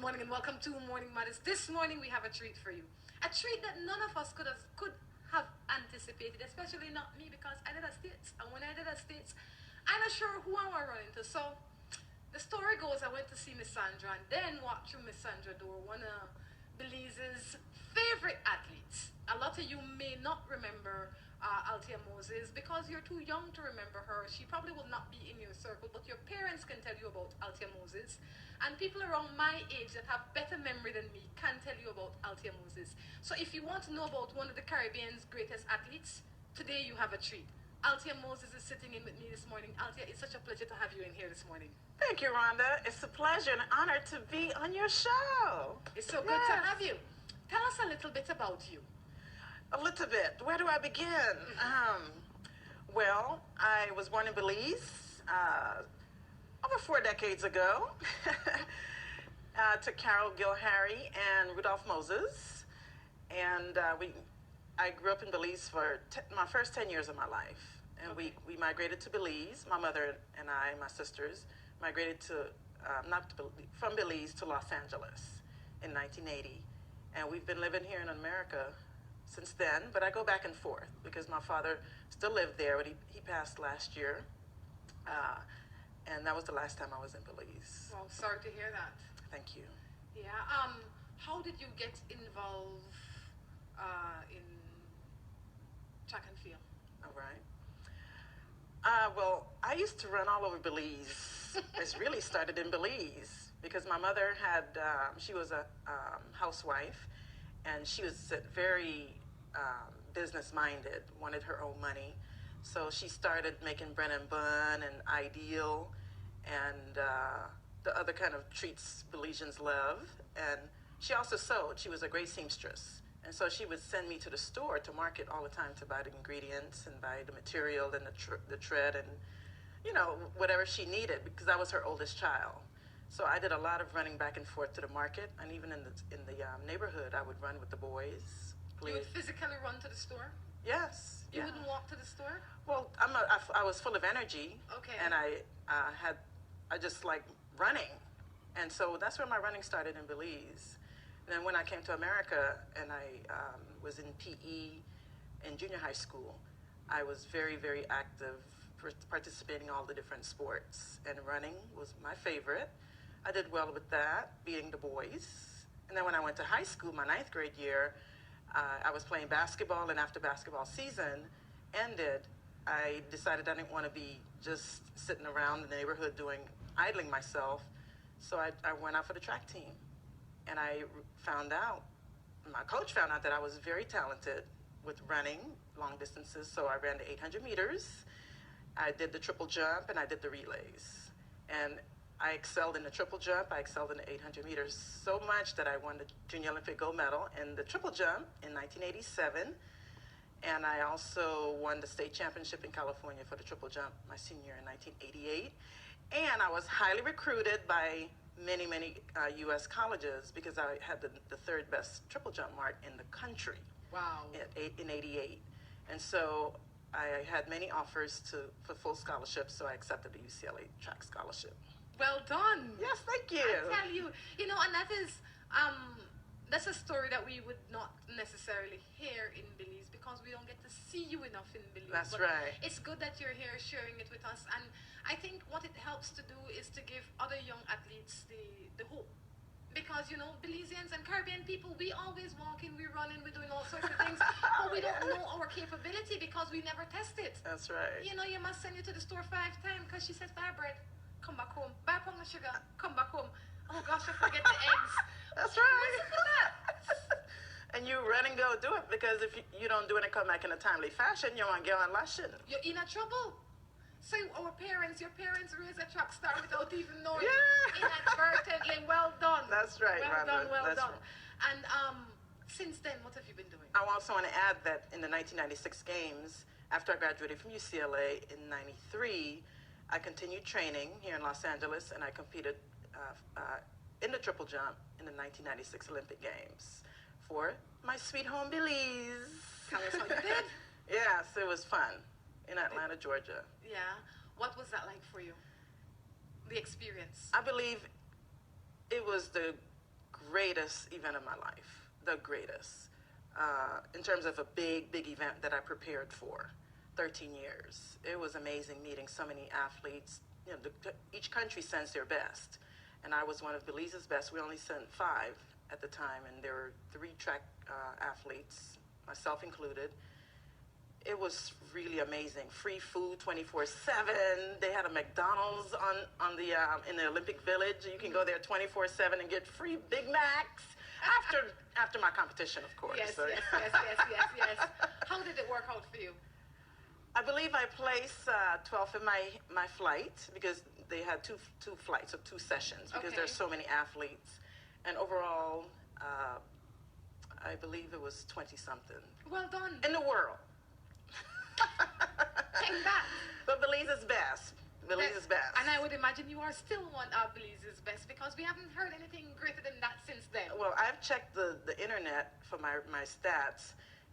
morning and welcome to Morning Matters. This morning we have a treat for you. A treat that none of us could have anticipated, especially not me because I did a States. And when I did a States, I'm not sure who I want to run into. So the story goes I went to see Miss Sandra and then walked through Miss Sandra door, one of Belize's favorite athletes. A lot of you may not remember Althea Moses because you're too young to remember her. She probably will not be in your circle, but your parents can tell you about Althea Moses. And people around my age that have better memory than me can tell you about Althea Moses. So if you want to know about one of the Caribbean's greatest athletes, today you have a treat. Althea Moses is sitting in with me this morning. Althea, it's such a pleasure to have you in here this morning. Thank you, Rhonda. It's a pleasure and an honor to be on your show. It's so good to have you. Tell us a little bit about you. A little bit. Where do I begin? Well, I was born in Belize over 4 decades ago to Carol Gilharry and Rudolph Moses. And I grew up in Belize for my first 10 years of my life. And Okay. we migrated to Belize. My mother and I, my sisters, migrated from Belize to Los Angeles in 1980. And we've been living here in America since then, but I go back and forth because my father still lived there, but he passed last year. And that was the last time I was in Belize. Well, sorry to hear that. Thank you. Yeah. How did you get involved in track and field? All right. Well, I used to run all over Belize. It's really started in Belize because my mother she was a housewife, and she was very business-minded, wanted her own money. So she started making bread and bun and Ideal and the other kind of treats Belizeans love. And she also sewed. She was a great seamstress. And so she would send me to the store to market all the time to buy the ingredients and buy the material and the thread and, whatever she needed because I was her oldest child. So I did a lot of running back and forth to the market, and even in the neighborhood, I would run with the boys. You would physically run to the store? Yes. You yeah. wouldn't walk to the store? Well, I was full of energy. Okay. And I just like running, and so that's where my running started in Belize. And then when I came to America and I was in PE in junior high school, I was very, very active, participating in all the different sports, and running was my favorite. I did well with that, beating the boys. And then when I went to high school, my 9th grade year, I was playing basketball, and after basketball season ended, I decided I didn't want to be just sitting around the neighborhood idling myself. So I went out for the track team. And my coach found out that I was very talented with running long distances. So I ran the 800 meters. I did the triple jump, and I did the relays. And I excelled in the triple jump. I excelled in the 800 meters so much that I won the Junior Olympic gold medal in the triple jump in 1987. And I also won the state championship in California for the triple jump my senior year in 1988. And I was highly recruited by many, many U.S. colleges because I had the third best triple jump mark in the country. Wow. In 88. And so I had many offers for full scholarships, so I accepted the UCLA track scholarship. Well done. Yes, thank you. I tell you, and that is, that's a story that we would not necessarily hear in Belize because we don't get to see you enough in Belize. That's right. It's good that you're here sharing it with us, and I think what it helps to do is to give other young athletes the hope. Because, Belizeans and Caribbean people, we always walking, we're running, we're doing all sorts of things, but we don't know our capability because we never test it. That's right. You must send you to the store 5 times because she says, buy bread, come back home. Buy pound of sugar, come back home. Oh gosh, I forget the eggs. That's right. Listen to that. And you run and go do it because if you don't do it and come back in a timely fashion, you won't get on lesson. You're in a trouble. So your parents raised a track star without even knowing. Yeah. Inadvertently. Well done. That's right, Well Rhonda. done, well That's done. right. And since then, what have you been doing? I also want to add that in the 1996 games, after I graduated from UCLA in 93, I continued training here in Los Angeles, and I competed in the triple jump in the 1996 Olympic Games for my sweet home Belize. Tell us how you did. Yes, it was fun in Atlanta, Georgia. Yeah. What was that like for you? The experience? I believe it was the greatest event of my life, the greatest, in terms of a big, big event that I prepared for. 13 years. It was amazing meeting so many athletes. You know, each country sends their best, and I was one of Belize's best. We only sent 5 at the time, and there were 3 track athletes, myself included. It was really amazing. Free food 24/7. They had a McDonald's on the in the Olympic Village. You can go there 24/7 and get free Big Macs after my competition, of course. Yes, So. yes. How did it work out for you? I believe I placed 12th in my flight because they had two flights of 2 sessions because Okay. there's so many athletes, and overall, I believe it was 20-something Well done. in the world. Take that. But Belize is best. Belize is best. And I would imagine you are still one of Belize's best because we haven't heard anything greater than that since then. Well, I've checked the internet for my stats,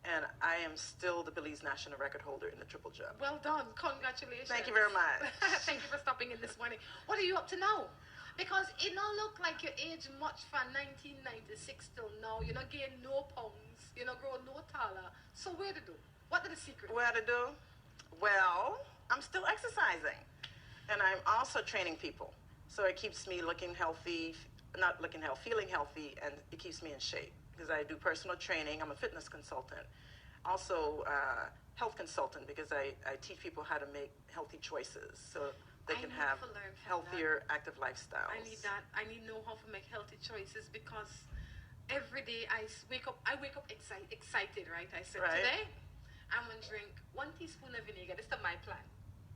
and I am still the Belize national record holder in the triple jump. Well done. Congratulations. Thank you very much. Thank you for stopping in this morning. What are you up to now? Because it don't look like you aged much from 1996 till now. You don't gain no pounds. You don't grow no taller. So where to do? What are the secrets? What to do? Well, I'm still exercising, and I'm also training people. So it keeps me looking healthy, not looking healthy, feeling healthy, and it keeps me in shape because I do personal training. I'm a fitness consultant, also health consultant because I teach people how to make healthy choices so they can have healthier, active lifestyles. I need that. I need to know how to make healthy choices because every day I wake up excited, right? I said, Right. Today I'm going to drink 1 teaspoon of vinegar. This is my plan.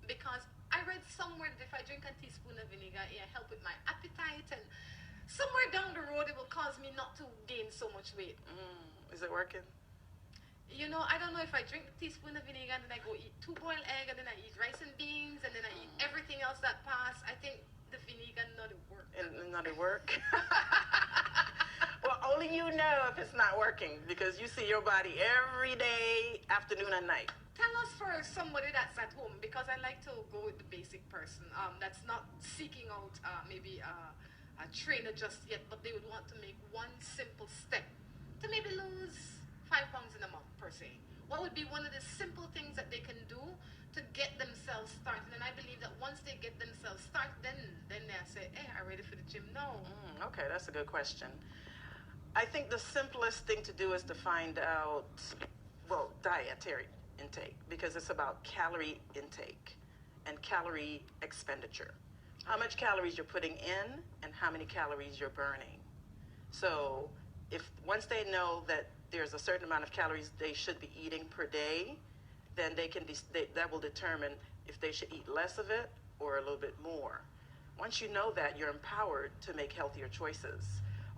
Because I read somewhere that if I drink a teaspoon of vinegar, it'll help with my appetite, and somewhere down the road it will cause me not to gain so much weight. Is it working? You know, I don't know if I drink a teaspoon of vinegar and then I go eat 2 boiled eggs and then I eat rice and beans and then I eat everything else that pass. I think the vinegar not work. And not it work? Well, only you know if it's not working because you see your body every day, afternoon and night. Tell us for somebody that's at home, because I like to go with the basic person that's not seeking out maybe a trainer just yet, but they would want to make one simple step to maybe lose 5 pounds in a month per se. What would be one of the simple things that they can do to get themselves started? And I believe that once they get themselves started, then they say, hey, I'm ready for the gym now. Okay, that's a good question. I think the simplest thing to do is to find out, well, dietary intake, because it's about calorie intake and calorie expenditure. How much calories you're putting in and how many calories you're burning. So if once they know that there's a certain amount of calories they should be eating per day, then that will determine if they should eat less of it or a little bit more. Once you know that, you're empowered to make healthier choices.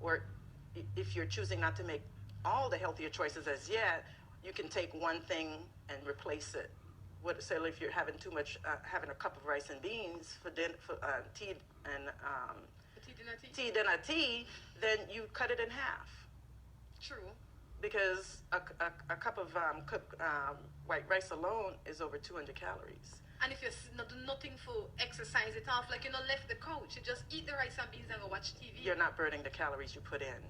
Or if you're choosing not to make all the healthier choices as yet, you can take one thing and replace it. Say if you're having too much, having a cup of rice and beans for tea and dinner tea, then you cut it in half. True. Because a cup of cooked white rice alone is over 200 calories. And if you're not doing nothing for exercise it off, like left the couch, you just eat the rice and beans and go watch TV. You're not burning the calories you put in.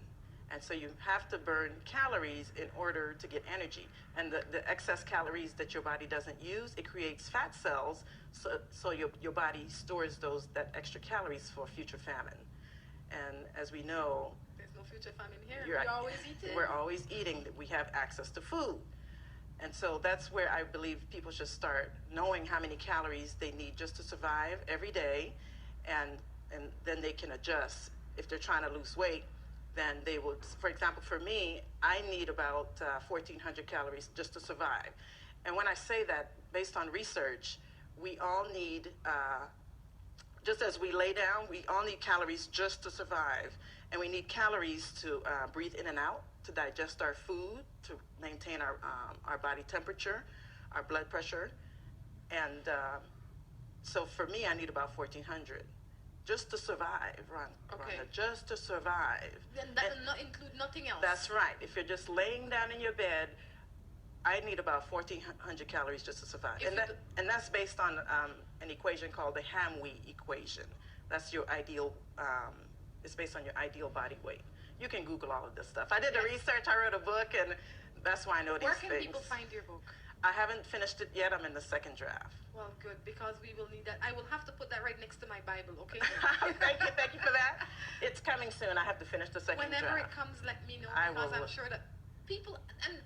And so you have to burn calories in order to get energy. And the excess calories that your body doesn't use, it creates fat cells, so your body stores that extra calories for future famine. And as we know, there's no future famine here. We're always eating. We're always eating. We have access to food. And so that's where I believe people should start knowing how many calories they need just to survive every day, and then they can adjust. If they're trying to lose weight, then they would, for example, for me, I need about 1,400 calories just to survive. And when I say that, based on research, we all need, just as we lay down, we all need calories just to survive. And we need calories to breathe in and out, to digest our food, to maintain our body temperature, our blood pressure. And so for me, I need about 1,400. Just to survive, Rhonda, just to survive. Then that will not include nothing else. That's right. If you're just laying down in your bed, I need about 1,400 calories just to survive. And that's based on an equation called the Hamwe equation. That's your ideal, It's based on your ideal body weight. You can Google all of this stuff. I did the Yes. research. I wrote a book, and that's why I know these Where can things. people find your book? I haven't finished it yet. I'm in the second draft. Well, good, because we will need that. I will have to put that right next to my Bible, okay? Thank you for that. It's coming soon. I have to finish the second Whenever it draft. comes, let me know, I because will. I'm sure that people, and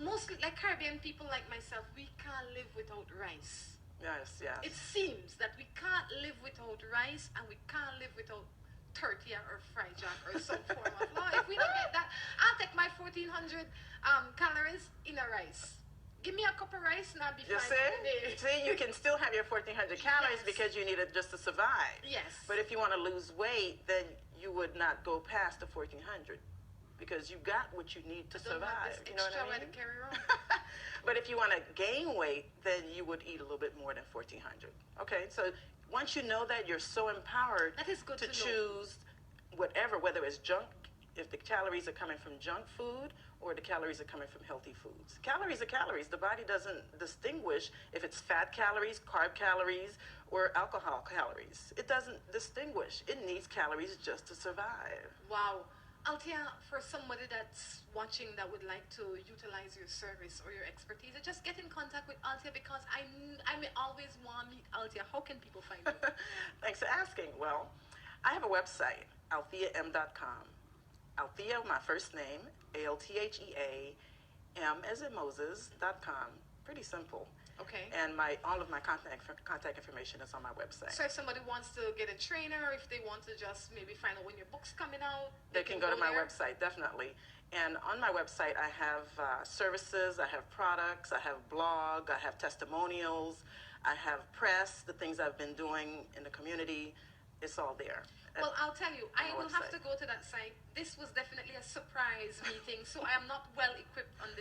mostly like Caribbean people like myself, we can't live without rice. Yes, yes. It seems that we can't live without rice, and we can't live without tortilla or fried jack or some form of flour. If we don't get that, I'll take my 1,400 calories in a rice. Give me a cup of rice and I'll be You fine for the day. see, you can still have your 1,400 calories Yes. because you need it just to survive. Yes. But if you want to lose weight, then you would not go past the 1,400 because you got what you need to I don't have survive. this You know extra what I way to mean? carry around. But if you want to gain weight, then you would eat a little bit more than 1,400. Okay, so once you know that, you're so empowered That is good to to know. choose whatever, whether it's junk, if the calories are coming from junk food or the calories are coming from healthy foods. Calories are calories. The body doesn't distinguish if it's fat calories, carb calories, or alcohol calories. It doesn't distinguish. It needs calories just to survive. Wow. Althea, for somebody that's watching that would like to utilize your service or your expertise, just get in contact with Althea, because I may always want to meet Althea. How can people find you? Thanks for asking. Well, I have a website, altheam.com. Althea, my first name, Althea, M as in Moses.com. Pretty simple. Okay. And all of my contact information is on my website. So if somebody wants to get a trainer, if they want to just maybe find out when your book's coming out, They can go to my there? website, definitely. And on my website, I have services, I have products, I have blog, I have testimonials, I have press, the things I've been doing in the community. It's all there. Well, I'll tell you, I my will have to website. go to that site. This was definitely a surprise meeting, so I am not well equipped on